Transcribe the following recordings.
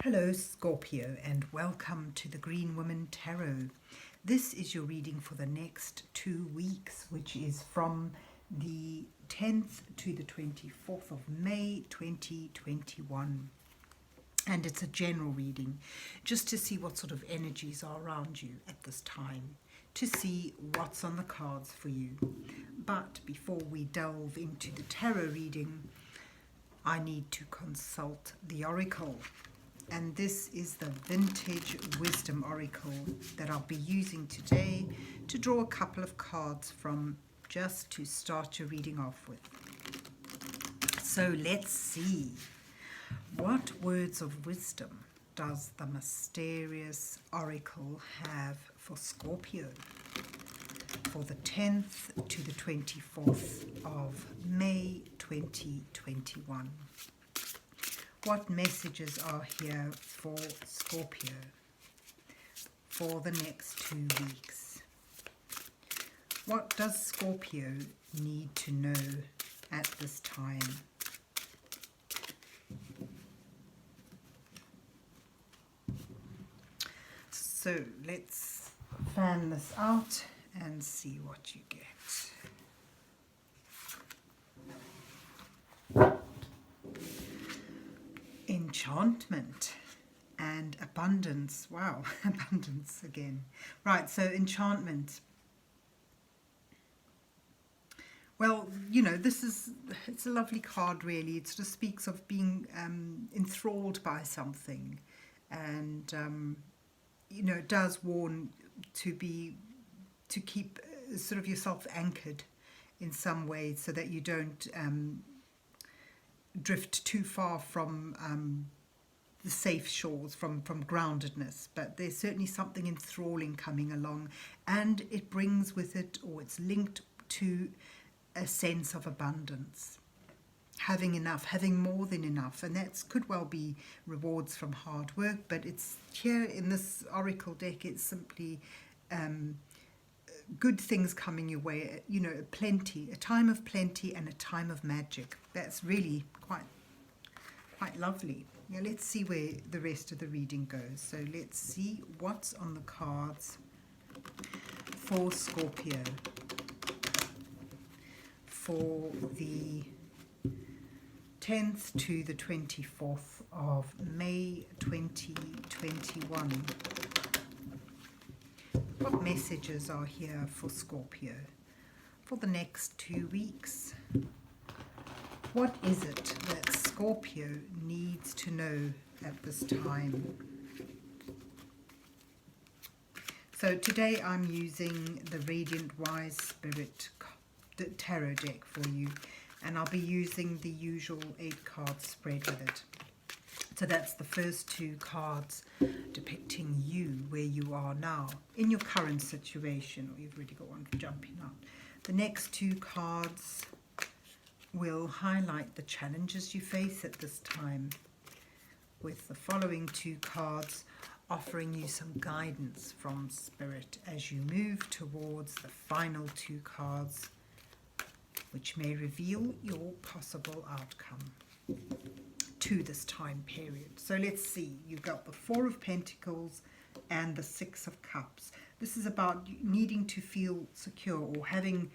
Hello Scorpio, and welcome to the Green Woman Tarot. This is your reading for the next 2 weeks, which is from the 10th to the 24th of May 2021. And it's a general reading, just to see what sort of energies are around you at this time, to see what's on the cards for you. But before we delve into the tarot reading, I need to consult the oracle. And this is the Vintage Wisdom Oracle that I'll be using today to draw a couple of cards from, just to start your reading off with. So let's see. What words of wisdom does the mysterious oracle have for Scorpio for the 10th to the 24th of May 2021? What messages are here for Scorpio for the next 2 weeks? What does Scorpio need to know at this time? So let's fan this out and see what you get. Enchantment and abundance. Wow, abundance again. Right, so enchantment. Well, you know, it's a lovely card, really. It sort of speaks of being enthralled by something, and you know, it does warn to keep sort of yourself anchored in some way, so that you don't drift too far from the safe shores, from groundedness. But there's certainly something enthralling coming along, and it brings with it, or it's linked to, a sense of abundance, having enough, having more than enough. And that could well be rewards from hard work, but it's here in this oracle deck, it's simply good things coming your way, you know, plenty, a time of plenty and a time of magic. That's really quite lovely. Now let's see where the rest of the reading goes. So let's see what's on the cards for Scorpio for the 10th to the 24th of May 2021. What messages are here for Scorpio for the next 2 weeks? What is it that Scorpio needs to know at this time? So today I'm using the Radiant Wise Spirit tarot deck for you, and I'll be using the usual 8-card spread with it. So that's the first 2 cards depicting you, where you are now in your current situation, or you've already got one jumping out. The next 2 cards will highlight the challenges you face at this time, with the following 2 cards offering you some guidance from Spirit as you move towards the final 2 cards, which may reveal your possible outcome to this time period. So let's see, you've got the 4 of Pentacles and the 6 of Cups. This is about needing to feel secure, or having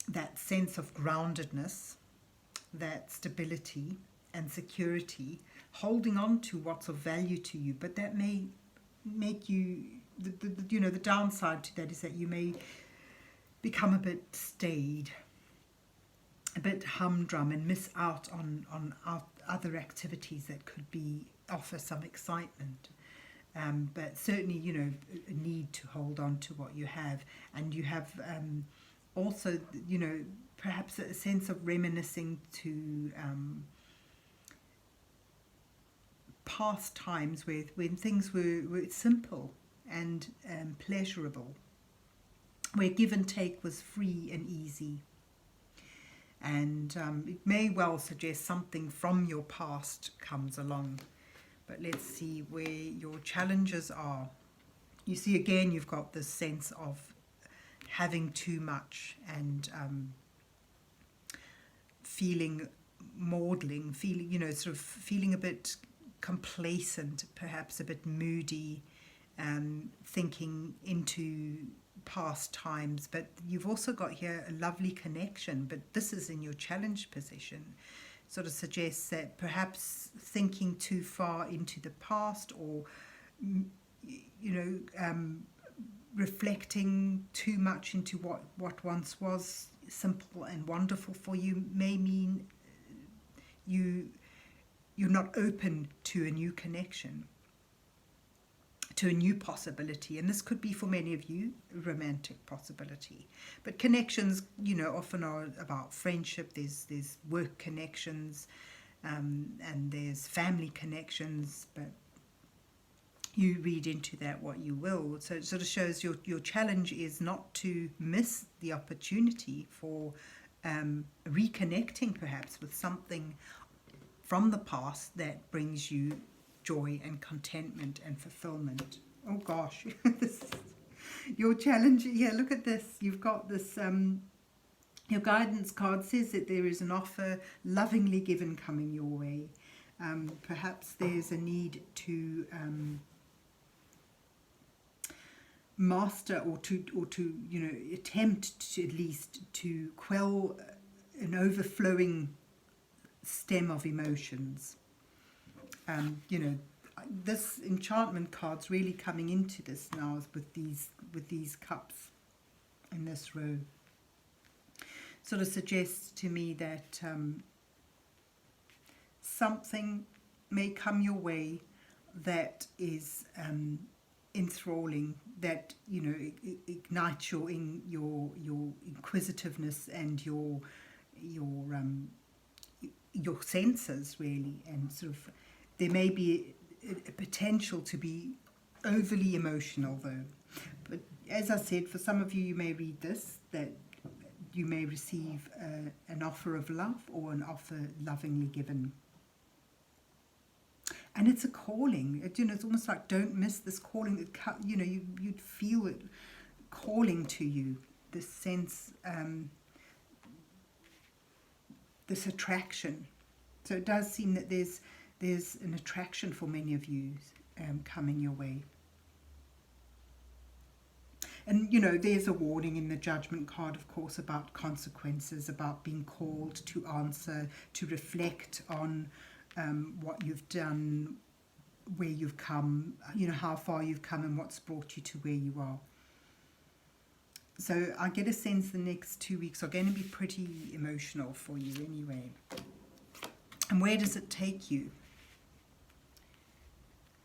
that sense of groundedness, that stability and security, holding on to what's of value to you. But that may make you, you know, the downside to that is that you may become a bit staid, a bit humdrum, and miss out on other activities that could offer some excitement. But certainly, you know, a need to hold on to what you have. And you have also, you know, perhaps a sense of reminiscing to past times when things were simple and pleasurable, where give and take was free and easy. And it may well suggest something from your past comes along. But let's see where your challenges are. You see, again, you've got this sense of having too much, and feeling maudlin, feeling, you know, sort of feeling a bit complacent, perhaps a bit moody, thinking into past times. But you've also got here a lovely connection, but this is in your challenge position. Sort of suggests that perhaps thinking too far into the past, or reflecting too much into what once was simple and wonderful for you, may mean you're not open to a new connection, to a new possibility. And this could be for many of you a romantic possibility. But connections, often are about friendship. There's work connections, and there's family connections, but you read into that what you will. So it sort of shows your challenge is not to miss the opportunity for reconnecting perhaps with something from the past that brings you joy and contentment and fulfillment. Oh gosh, your challenge. Yeah, look at this. You've got this, your guidance card says that there is an offer lovingly given coming your way. Perhaps there's a need to master or to attempt to at least to quell an overflowing stem of emotions. This enchantment card's really coming into this now with these cups in this row. Sort of suggests to me that something may come your way that is enthralling, that ignites your inquisitiveness and your senses, really. And sort of there may be a potential to be overly emotional, though. But as I said, for some of you, you may read this, that you may receive an offer of love, or an offer lovingly given. And it's a calling. It's almost like, don't miss this calling. You'd feel it calling to you, this sense, this attraction. So it does seem that there's an attraction for many of you coming your way. And, there's a warning in the Judgment card, of course, about consequences, about being called to answer, to reflect on what you've done, where you've come, how far you've come and what's brought you to where you are. So I get a sense the next 2 weeks are going to be pretty emotional for you anyway. And where does it take you?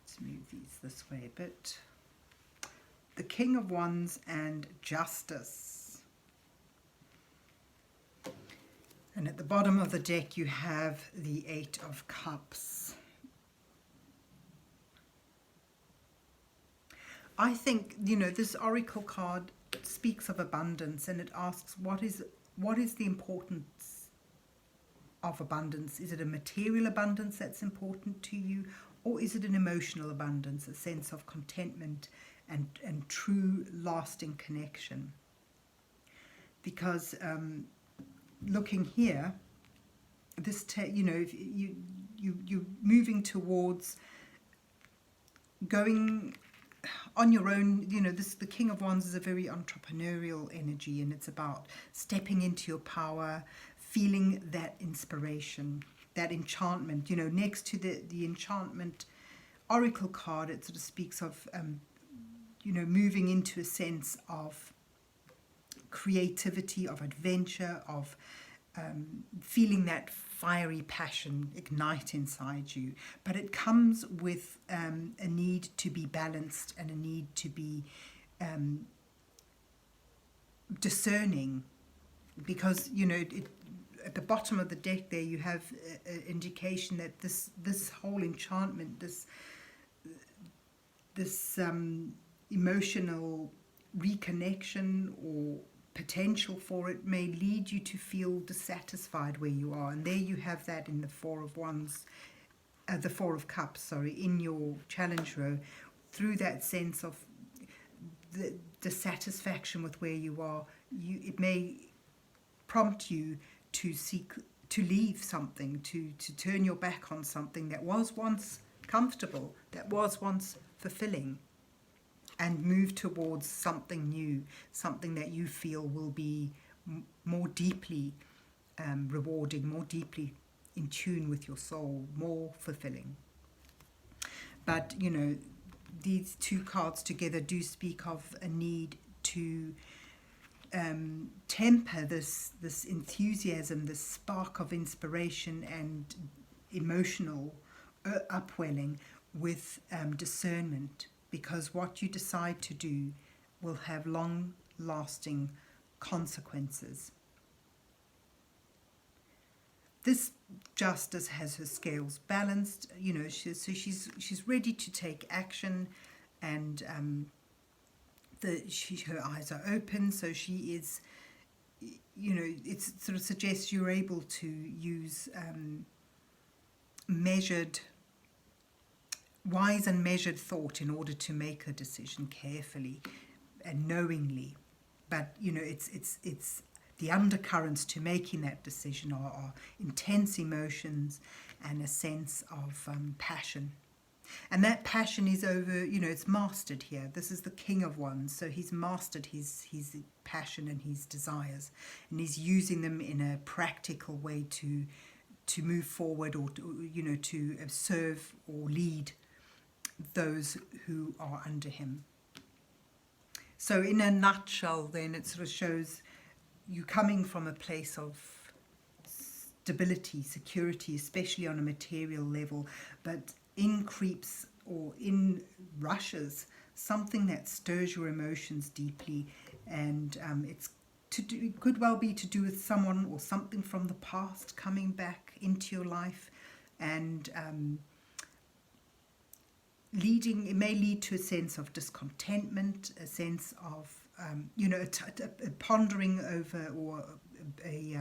Let's move these this way a bit. The King of Wands and Justice. And at the bottom of the deck you have the Eight of Cups. I think, this oracle card speaks of abundance, and it asks, what is the importance of abundance? Is it a material abundance that's important to you, or is it an emotional abundance, a sense of contentment and true lasting connection? Because looking here, this you're moving towards going on your own. The King of Wands is a very entrepreneurial energy, and it's about stepping into your power, feeling that inspiration, that enchantment. Next to the enchantment oracle card, it sort of speaks of moving into a sense of creativity, of adventure, of feeling that fiery passion ignite inside you. But it comes with a need to be balanced, and a need to be discerning, because at the bottom of the deck there you have an indication that this whole enchantment, this emotional reconnection or potential for it, may lead you to feel dissatisfied where you are. And there you have that in the Four of Cups, in your challenge row, through that sense of the dissatisfaction with where you are. It may prompt you to seek to leave something, to turn your back on something that was once comfortable, that was once fulfilling, and move towards something new, something that you feel will be more deeply rewarding, more deeply in tune with your soul, more fulfilling. But, you know, these two cards together do speak of a need to temper this enthusiasm, this spark of inspiration and emotional upwelling with discernment, because what you decide to do will have long-lasting consequences. This justice has her scales balanced, you know, she's ready to take action, and her eyes are open, so she is, you know, it sort of suggests you're able to use wise and measured thought in order to make a decision carefully and knowingly. But, you know, it's the undercurrents to making that decision are intense emotions and a sense of passion. And that passion is over, you know, it's mastered here. This is the King of Wands, so he's mastered his passion and his desires, and he's using them in a practical way to move forward, or you know, to serve or lead those who are under him. So in a nutshell then, it sort of shows you coming from a place of stability, security, especially on a material level, but in creeps or in rushes something that stirs your emotions deeply, and it could well be to do with someone or something from the past coming back into your life, and it may lead to a sense of discontentment, a sense of you know, a pondering over, or a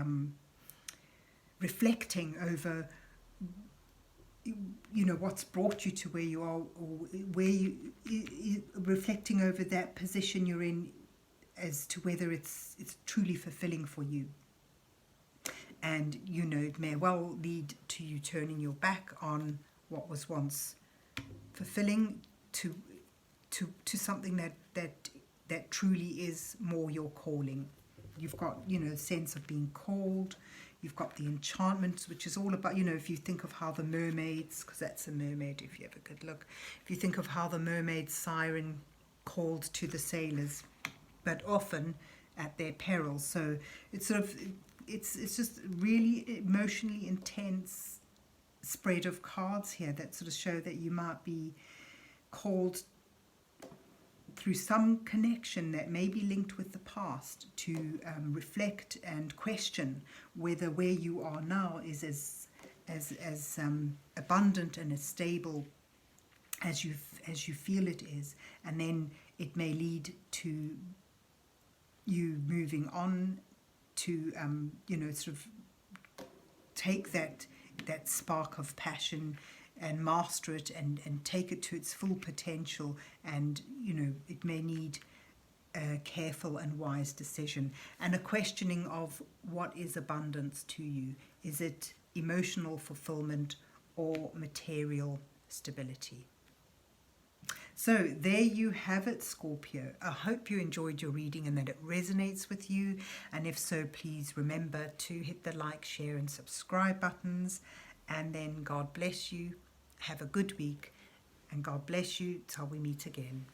reflecting over, you know, what's brought you to where you are, or where reflecting over that position you're in, as to whether it's truly fulfilling for you. And, you know, it may well lead to you turning your back on what was once fulfilling to something that truly is more your calling. You've got, you know, a sense of being called. You've got the enchantment, which is all about, you know, if you think of how the mermaids, because that's a mermaid if you have a good look, if you think of how the mermaid Siren called to the sailors, but often at their peril. So it's sort of, it's just really emotionally intense spread of cards here that sort of show that you might be called through some connection that may be linked with the past to reflect and question whether where you are now is as abundant and as stable as you feel it is, and then it may lead to you moving on to you know, sort of take that spark of passion and master it, and take it to its full potential. And, you know, it may need a careful and wise decision, and a questioning of what is abundance to you. Is it emotional fulfillment or material stability? So there you have it, Scorpio. I hope you enjoyed your reading and that it resonates with you. And if so, please remember to hit the like, share and subscribe buttons. And then God bless you. Have a good week. And God bless you till we meet again.